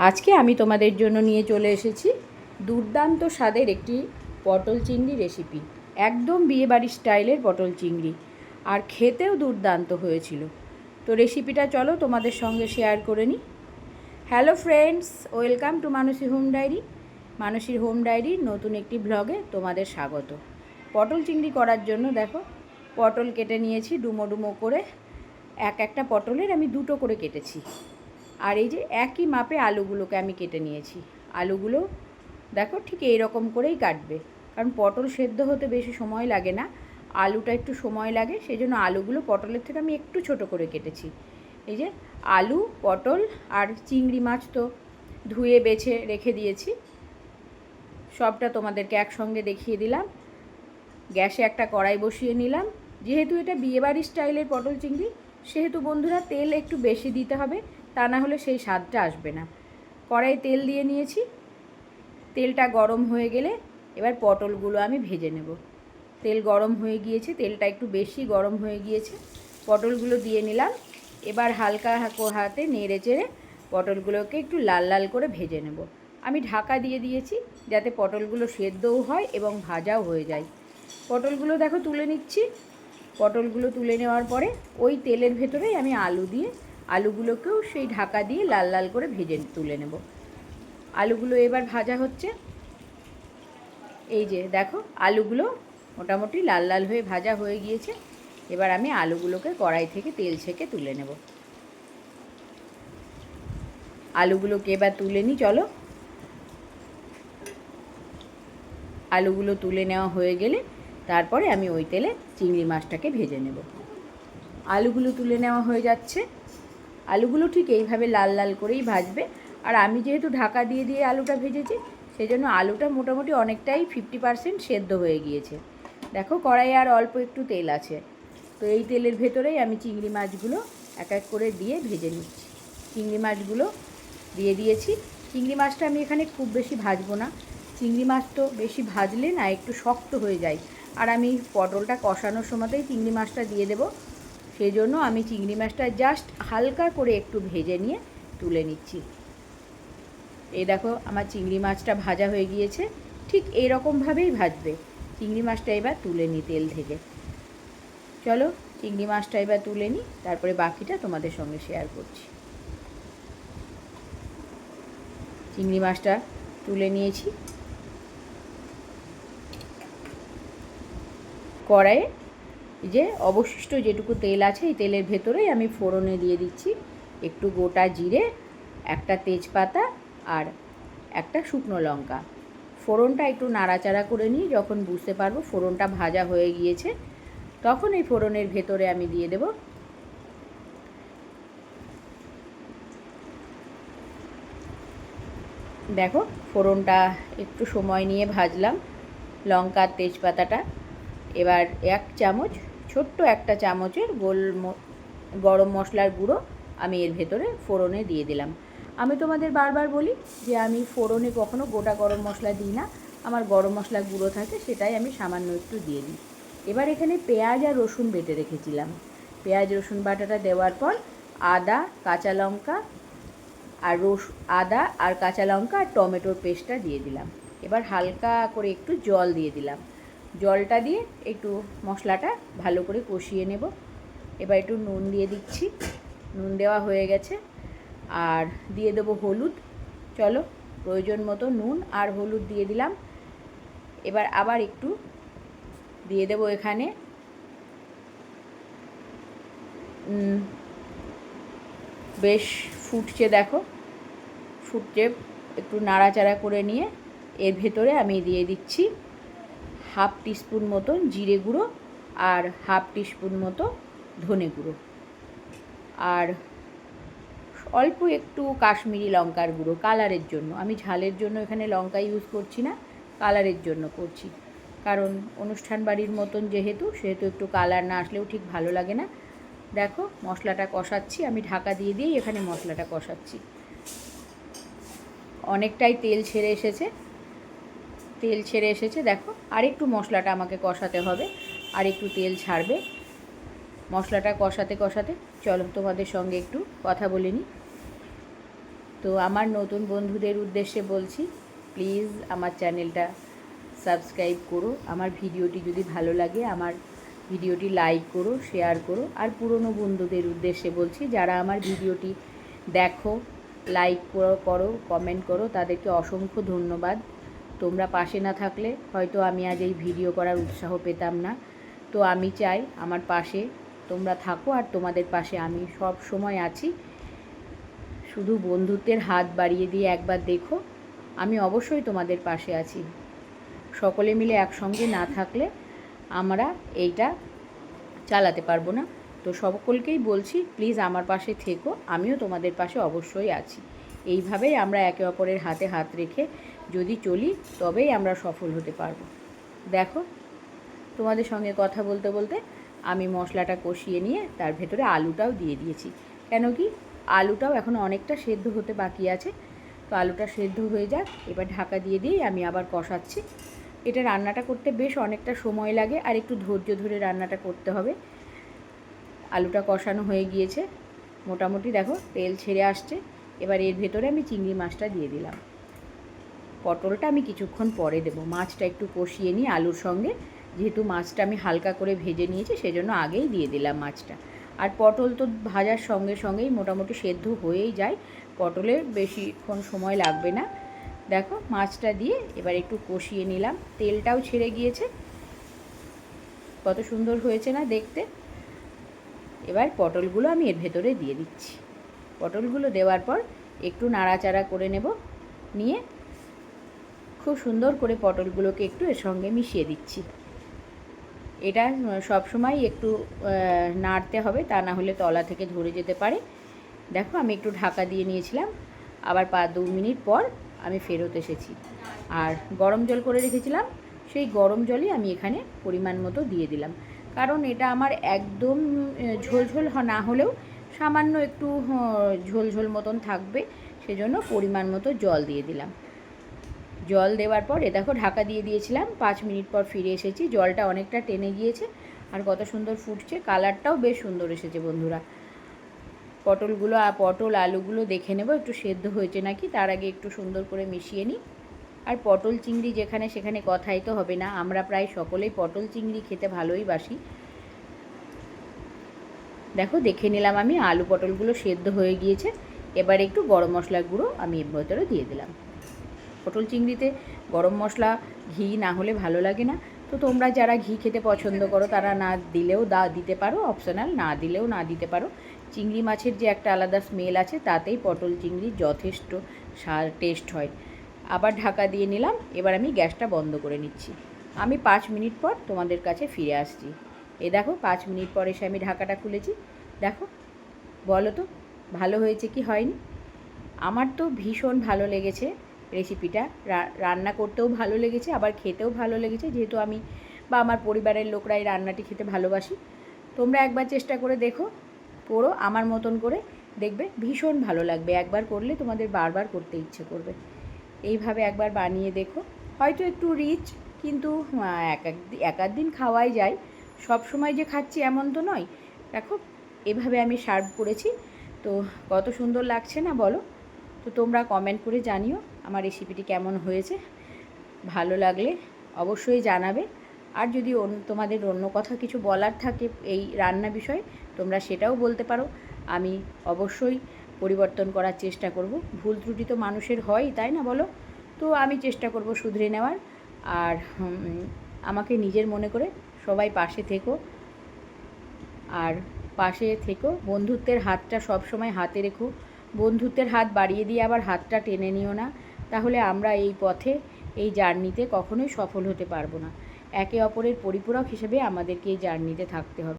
আজকে আমি তোমাদের জন্য নিয়ে চলে এসেছি দুর্দান্ত স্বাদের একটি পটল চিংড়ি রেসিপি। একদম বিয়েবাড়ির স্টাইলের পটল চিংড়ি, আর খেতেও দুর্দান্ত হয়েছিল। তো রেসিপিটা চলো তোমাদের সঙ্গে শেয়ার করে নিই। Hello friends, welcome to Manasi home diary. মানসীর হোম ডায়েরির নতুন একটি ব্লগে তোমাদের স্বাগত। পটল চিংড়ি করার জন্য দেখো, পটল কেটে নিয়েছি ডুমো ডুমো করে। একটা পটলের আমি দুটো করে কেটেছি। আর এই যে একই মাপে আলুগুলোকে আমি কেটে নিয়েছি। আলুগুলো দেখো ঠিক এই রকম করেই কাটবে, কারণ পটল সেদ্ধ হতে বেশি সময় লাগে না, আলুটা একটু সময় লাগে, সেই জন্য আলুগুলো পটলের থেকে আমি একটু ছোট করে কেটেছি। এই যে আলু, পটল আর চিংড়ি মাছ তো ধুয়ে বেছে রেখে দিয়েছি, সবটা তোমাদেরকে একসঙ্গে দেখিয়ে দিলাম। গ্যাসে একটা কড়াই বসিয়ে নিলাম। যেহেতু এটা বিয়েবাড়ি স্টাইলের পটল চিংড়ি, সেহেতু বন্ধুরা তেল একটু বেশি দিতে হবে, তা না হলে সেই স্বাদটা আসবে না। কড়াই তেল দিয়ে নিয়েছি। তেলটা গরম হয়ে গেলে এবার পটলগুলো আমি ভেজে নেব। তেল গরম হয়ে গিয়েছে, তেলটা একটু বেশি গরম হয়ে গিয়েছে, পটলগুলো দিয়ে নিলাম। এবার হালকা হাতে নেড়ে চেড়ে পটলগুলোকে একটু লাল লাল করে ভেজে নেব। আমি ঢাকা দিয়ে দিয়েছি যাতে পটলগুলো সেদ্ধও হয় এবং ভাজাও হয়ে যায়। পটলগুলো দেখো তুলে নিচ্ছি। পটলগুলো তুলে নেওয়ার পরে ওই তেলের ভেতরেই আমি আলু দিয়ে আলুগুলোকেও সেই ঢাকা দিয়ে লাল লাল করে ভেজে তুলে নেব। আলুগুলো এবার ভাজা হচ্ছে। এই যে দেখো, আলুগুলো মোটামুটি লাল লাল হয়ে ভাজা হয়ে গিয়েছে। এবার আমি আলুগুলোকে কড়াই থেকে তেল ছেঁকে তুলে নেব। আলুগুলোকে এবার তুলে নিই, চলো। আলুগুলো তুলে নেওয়া হয়ে গেলে তারপরে আমি ওই তেলে চিংড়ি মাছটাকে ভেজে নেব। আলুগুলো তুলে নেওয়া হয়ে যাচ্ছে। আলুগুলো ঠিক এইভাবে লাল লাল করেই ভাজবে। আর আমি যেহেতু ঢাকা দিয়ে দিয়ে আলুটা ভেজেছি, সেই জন্য আলুটা মোটামুটি অনেকটাই 50% সেদ্ধ হয়ে গিয়েছে। দেখো কড়াইয়ে আর অল্প একটু তেল আছে। তো এই তেলের ভেতরেই আমি চিংড়ি মাছগুলো এক এক করে দিয়ে ভেজে নিচ্ছি। চিংড়ি মাছগুলো দিয়ে দিয়েছি। চিংড়ি মাছটা আমি এখানে খুব বেশি ভাজবো না। চিংড়ি মাছ তো বেশি ভাজলে না একটু শক্ত হয়ে যায়, আর আমি পটলটা কষানোর সময়তেই চিংড়ি মাছটা দিয়ে দেবো। সেই জন্য আমি চিংড়ি মাছটা জাস্ট হালকা করে একটু ভেজে নিয়ে তুলে নিচ্ছি। এই দেখো, আমার চিংড়ি মাছটা ভাজা হয়ে গিয়েছে। ঠিক এরকমভাবেই ভাজবে। চিংড়ি মাছটা এবার তুলে নিই তেল থেকে। চলো চিংড়ি মাছটা এবার তুলে নিই, তারপরে বাকিটা তোমাদের সঙ্গে শেয়ার করছি। চিংড়ি মাছটা তুলে নিয়েছি। কড়াইয়ে যে অবশিষ্ট যেটুকু তেল আছে, এই তেলের ভেতরেই আমি ফোড়নে দিয়ে দিচ্ছি একটু গোটা জিরে, একটা তেজপাতা আর একটা শুকনো লঙ্কা। ফোড়নটা একটু নাড়াচাড়া করে নিই। যখন বুঝতে পারবো ফোড়নটা ভাজা হয়ে গিয়েছে, তখন এই ফোড়নের ভেতরে আমি দিয়ে দেব দেখো, ফোড়নটা একটু সময় নিয়ে ভাজলাম, লঙ্কা আর তেজপাতাটা। এবার এক চামচ, ছোট্ট একটা চামচের গরম মশলার গুঁড়ো আমি এর ভেতরে ফোড়নে দিয়ে দিলাম। আমি তোমাদের বারবার বলি যে আমি ফোড়নে কখনো গোটা গরম মশলা দিই না, আমার গরম মশলা গুঁড়ো থাকে, সেটাই আমি সামান্য একটু দিয়ে দিই। এবার এখানে পেঁয়াজ আর রসুন বেটে রেখেছিলাম। পেঁয়াজ রসুন বাটাটা দেওয়ার পর আদা, কাঁচা লঙ্কা আর আদা আর কাঁচা লঙ্কা আর টমেটোর পেস্টটা দিয়ে দিলাম। এবার হালকা করে একটু জল দিয়ে দিলাম। জলটা দিয়ে একটু মশলাটা ভালো করে কষিয়ে নেব। এবার একটু নুন দিয়ে দিচ্ছি। নুন দেওয়া হয়ে গেছে, আর দিয়ে দেবো হলুদ। চলো, প্রয়োজন মতো নুন আর হলুদ দিয়ে দিলাম। এবার আবার একটু দিয়ে দেবো এখানে বেশ ফুটছে, দেখো ফুটছে। একটু নাড়াচাড়া করে নিয়ে এর ভেতরে আমি দিয়ে দিচ্ছি হাফ টিস্পুন মতন জিরে গুঁড়ো আর হাফ টিস্পুন মতো ধনে গুঁড়ো, আর অল্প একটু কাশ্মীরি লঙ্কার গুঁড়ো কালারের জন্য। আমি ঝালের জন্য এখানে লঙ্কা ইউজ করছি না, কালারের জন্য করছি। কারণ অনুষ্ঠান বাড়ির মতন যেহেতু, সেহেতু একটু কালার না আসলেও ঠিক ভালো লাগে না। দেখো মশলাটা কষাচ্ছি, আমি ঢাকা দিয়ে দিয়েই এখানে মশলাটা কষাচ্ছি। অনেকটাই তেল ছেড়ে এসেছে, দেখো আর একটু মশলাটা আমাকে কষাতে হবে, আর একটু তেল ছাড়বে। মশলাটা কষাতে কষাতে চলো তোমাদের সঙ্গে একটু কথা বলে নিই। তো আমার নতুন বন্ধুদের উদ্দেশ্যে বলছি, প্লিজ আমার চ্যানেলটা সাবস্ক্রাইব করো। আমার ভিডিওটি যদি ভালো লাগে আমার ভিডিওটি লাইক করো, শেয়ার করো। আর পুরনো বন্ধুদের উদ্দেশ্যে বলছি, যারা আমার ভিডিওটি দেখো, লাইক করো, কমেন্ট করো, তাদেরকে অসংখ্য ধন্যবাদ। তোমরা পাশে না থাকলে হয়তো আমি আজ এই ভিডিও করার উৎসাহ পেতাম না। তো আমি চাই আমার পাশে তোমরা থাকো, আর তোমাদের পাশে আমি সব সময় আছি। শুধু বন্ধুত্বের হাত বাড়িয়ে দিয়ে একবার দেখো, আমি অবশ্যই তোমাদের পাশে আছি। সকলে মিলে একসঙ্গে না থাকলে আমরা এইটা চালাতে পারবো না। তো সকলকেই বলছি, প্লিজ আমার পাশে থেকো, আমিও তোমাদের পাশে অবশ্যই আছি। এইভাবেই আমরা একে অপরের হাতে হাত রেখে যদি চলি, তবেই আমরা সফল হতে পারবো। দেখো, তোমাদের সঙ্গে কথা বলতে বলতে আমি মশলাটা কষিয়ে নিয়ে তার ভেতরে আলুটাও দিয়ে দিয়েছি। কেন কি, আলুটাও এখন অনেকটা সেদ্ধ হতে বাকি আছে। তো আলুটা সেদ্ধ হয়ে যাক, এবার ঢাকা দিয়ে দিয়েই আমি আবার কষাচ্ছি। এটা রান্নাটা করতে বেশ অনেকটা সময় লাগে, আর একটু ধৈর্য ধরে রান্নাটা করতে হবে। আলুটা কষানো হয়ে গিয়েছে, মোটামুটি দেখো তেল ছেড়ে আসছে। এবার এর ভেতরে আমি চিংড়ি মাছটা দিয়ে দিলাম। পটলটা আমি কিছুক্ষণ পরে দেবো। মাছটা একটু কষিয়ে নিই আলুর সঙ্গে, যেহেতু মাছটা আমি হালকা করে ভেজে নিয়েছি সেজন্য আগেই দিয়ে দিলাম মাছটা। আর পটল তো ভাজার সঙ্গে সঙ্গেই মোটামুটি সেদ্ধ হয়েই যায়, পটলের বেশিক্ষণ সময় লাগবে না। দেখো, মাছটা দিয়ে এবার একটু কষিয়ে নিলাম। তেলটাও ছেড়ে গিয়েছে, কত সুন্দর হয়েছে না দেখতে। এবার পটলগুলো আমি এর ভেতরে দিয়ে দিচ্ছি। পটলগুলো দেওয়ার পর একটু নাড়াচাড়া করে নেব, নিয়ে খুব সুন্দর করে পটলগুলোকে একটু এর সঙ্গে মিশিয়ে দিচ্ছি। এটা সবসময় একটু নাড়তে হবে, তা না হলে তলা থেকে ধরে যেতে পারে। দেখো, আমি একটু ঢাকা দিয়ে নিয়েছিলাম, আবার 2 মিনিট পর আমি ফেরত এসেছি। আর গরম জল করে রেখেছিলাম, সেই গরম জলই আমি এখানে পরিমাণ মতো দিয়ে দিলাম। কারণ এটা আমার একদম ঝোলঝোল না হলেও সামান্য একটু ঝোলঝোল মতন থাকবে, সেজন্য পরিমাণ মতো জল দিয়ে দিলাম। জল দেওয়ার পর দেখো ঢাকা দিয়ে দিয়েছিলাম, 5 মিনিট পর ফিরে এসেছি। জলটা অনেকটা টেনে গিয়েছে, আর কত সুন্দর ফুটছে, কালারটাও বেশ সুন্দর এসেছে বন্ধুরা। পটল আলুগুলো দেখে নেব একটু সেদ্ধ হয়েছে নাকি, তার আগে একটু সুন্দর করে মিশিয়ে নিই। আর পটল চিংড়ি যেখানে সেখানে কথাই তো হবে না, আমরা প্রায় সকলেই পটল চিংড়ি খেতে ভালোই বাসি। দেখো, দেখে নিলাম আমি আলু পটলগুলো সেদ্ধ হয়ে গিয়েছে। এবার একটু গরম মশলার গুঁড়ো আমি এর ভেতরে দিয়ে দিলাম। পটল চিংড়িতে গরম মশলা ঘি না হলে ভালো লাগে না। তো তোমরা যারা ঘি খেতে পছন্দ করো তারা না দিলেও দিতে পারো, অপশনাল, না দিলেও না দিতে পারো। চিংড়ি মাছের যে একটা আলাদা স্মেল আছে, তাতেই পটল চিংড়ির যথেষ্ট টেস্ট হয়। আবার ঢাকা দিয়ে নিলাম, এবার আমি গ্যাসটা বন্ধ করে নিচ্ছি। আমি 5 মিনিট পর তোমাদের কাছে ফিরে আসছি। দেখো, 5 মিনিট পর এসে আমি ঢাকাটা খুলেছি। দেখো, বলো তো ভালো হয়েছে কি হয়নি? আমার তো ভীষণ ভালো লেগেছে রেসিপিটা, রান্না করতেও ভালো লেগেছে, আবার খেতেও ভালো লেগেছে, যেহেতু আমি বা আমার পরিবারের লোকরা এই রান্নাটি খেতে ভালোবাসি। তোমরা একবার চেষ্টা করে দেখো, করো আমার মতন করে, দেখবে ভীষণ ভালো লাগবে। একবার করলে তোমাদের বারবার করতে ইচ্ছে করবে। এইভাবে একবার বানিয়ে দেখো। হয়তো একটু রিচ, কিন্তু এক আধ দিন খাওয়াই যায়, সব সময় যে খাচ্ছি এমন তো নয়। দেখো, এভাবে আমি সার্ভ করেছি, তো কত সুন্দর লাগছে না বলো? তো তোমরা কমেন্ট করে জানিও আমার রেসিপিটি কেমন হয়েছে। ভালো লাগলে অবশ্যই জানাবে। আর যদি তোমাদের অন্য কথা কিছু বলার থাকে এই রান্না বিষয়ে, তোমরা সেটাও বলতে পারো। আমি অবশ্যই পরিবর্তন করার চেষ্টা করব। ভুল ত্রুটি তো মানুষের হয়ই, তাই না বলো? তো আমি চেষ্টা করব শুধরে নেওয়ার। আর আমাকে নিজের মনে করে সবাই পাশে থেকো, আর পাশে থেকো। বন্ধুত্বের হাতটা সব সময় হাতে রেখো। বন্ধুত্বের হাত বাড়িয়ে দিয়ে আবার হাতটা টেনে নিও না, তাহলে আমরা এই পথে, এই জার্নিতে কখনোই সফল হতে পারবো না। একে অপরের পরিপূরক হিসেবে আমাদেরকে এই জার্নিতে থাকতে হবে।